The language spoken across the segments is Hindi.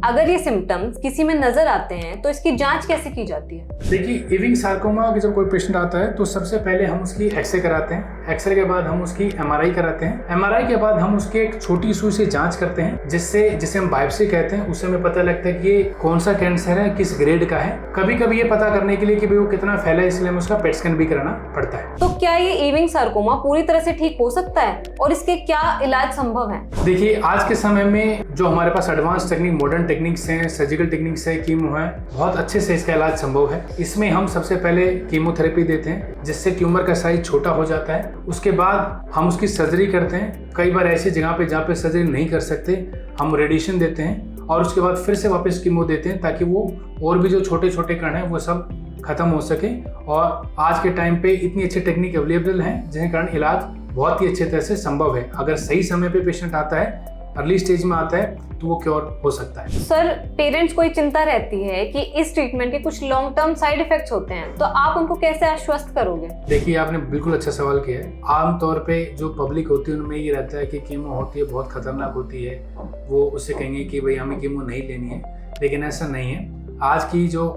अगर ये सिम्टम्स किसी में नजर आते हैं तो इसकी जांच कैसे की जाती है? देखिए, इविंग सार्कोमा के जब कोई पेशेंट आता है तो सबसे पहले हम उसकी एक्सरे कराते हैं। एक्सरे के बाद हम उसकी एमआरआई कराते हैं। एमआरआई के बाद हम उसके एक छोटी सुई से जांच करते हैं, जिसे हम बायोप्सी कहते हैं। उससे हमें पता लगता है कि ये कौन सा कैंसर है, किस ग्रेड का है। कभी कभी ये पता करने के लिए कि भाई वो कितना फैला है, इसलिए हमें उसका पेट स्कैन भी कराना पड़ता है। तो क्या ये इविंग सार्कोमा पूरी तरह से ठीक हो सकता है और इसके क्या इलाज संभव है? देखिए, आज के समय में जो हमारे पास एडवांस टेक्निक, मॉडर्न टेक्निक्स हैं, सर्जिकल टेक्निक्स है, कीमो है, बहुत अच्छे से इसका इलाज संभव है। इसमें हम सबसे पहले कीमोथेरेपी देते हैं, जिससे ट्यूमर का साइज छोटा हो जाता है। उसके बाद हम उसकी सर्जरी करते हैं। कई बार ऐसी जगह पे जहाँ पे सर्जरी नहीं कर सकते, हम रेडिएशन देते हैं और उसके बाद फिर से वापस कीमो देते हैं, ताकि वो और भी जो छोटे छोटे कण हैं वो सब खत्म हो सके। और आज के टाइम पे इतनी अच्छी टेक्निक अवेलेबल हैं, जिसके कारण इलाज बहुत ही अच्छे तरह से संभव है। अगर सही समय पे पेशेंट आता है, अर्ली स्टेज में आता है, तो वो क्योर हो सकता है। सर, पेरेंट्स को चिंता रहती है कि इस ट्रीटमेंट के कुछ लॉन्ग टर्म साइड इफेक्ट्स होते हैं, तो आप उनको कैसे आश्वस्त करोगे? देखिए, आपने बिल्कुल अच्छा सवाल किया है। आमतौर पे जो पब्लिक होती है उनमें ये रहता है कि कीमो होती है, बहुत खतरनाक होती है, वो उससे कहेंगे कि भाई हमें कीमो नहीं लेनी है, लेकिन ऐसा नहीं है। आज की जो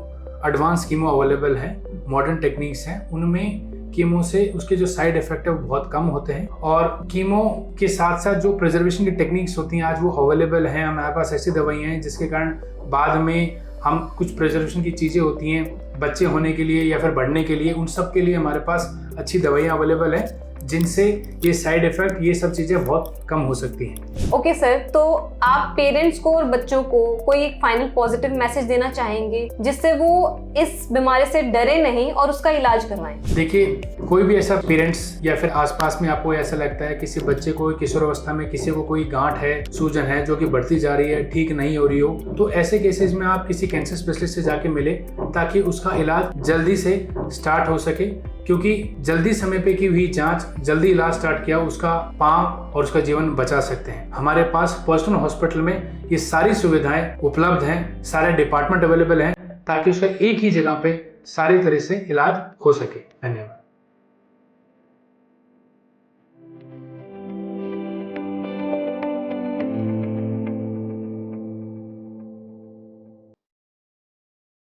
एडवांस कीमो अवेलेबल है, मॉडर्न टेक्निक्स हैं, उनमें कीमो से उसके जो साइड इफेक्ट है वो बहुत कम होते हैं। और कीमो के साथ साथ जो प्रिजर्वेशन की टेक्निक्स होती हैं आज वो अवेलेबल हैं। हमारे पास ऐसी दवाइयाँ हैं जिसके कारण बाद में हम कुछ प्रिजर्वेशन की चीज़ें होती हैं बच्चे होने के लिए या फिर बढ़ने के लिए, उन सब के लिए हमारे पास अच्छी दवाइयाँ अवेलेबल हैं, जिनसे ये साइड इफेक्ट, ये सब चीज़ें बहुत कम हो सकती हैं। ओके सर, तो आप पेरेंट्स को और बच्चों को कोई एक फाइनल पॉजिटिव मैसेज देना चाहेंगे जिससे वो इस बीमारी से डरे नहीं और उसका इलाज करवाएं? देखिए, कोई भी ऐसा पेरेंट्स या फिर आसपास में आपको ऐसा लगता है किसी बच्चे को किशोर अवस्था में किसी को कोई गांठ है, सूजन है जो कि बढ़ती जा रही है, ठीक नहीं हो रही हो, तो ऐसे केसेस में आप किसी कैंसर स्पेशलिस्ट से जाके मिले, ताकि उसका इलाज जल्दी से स्टार्ट हो सके। क्योंकि जल्दी समय पे की हुई जांच, जल्दी इलाज स्टार्ट किया, उसका पाँव और उसका जीवन बचा सकते हैं। हमारे पास पर्सनल हॉस्पिटल में ये सारी सुविधाएं उपलब्ध हैं, सारे डिपार्टमेंट अवेलेबल हैं, ताकि उसका एक ही जगह पे सारी तरह से इलाज हो सके। धन्यवाद।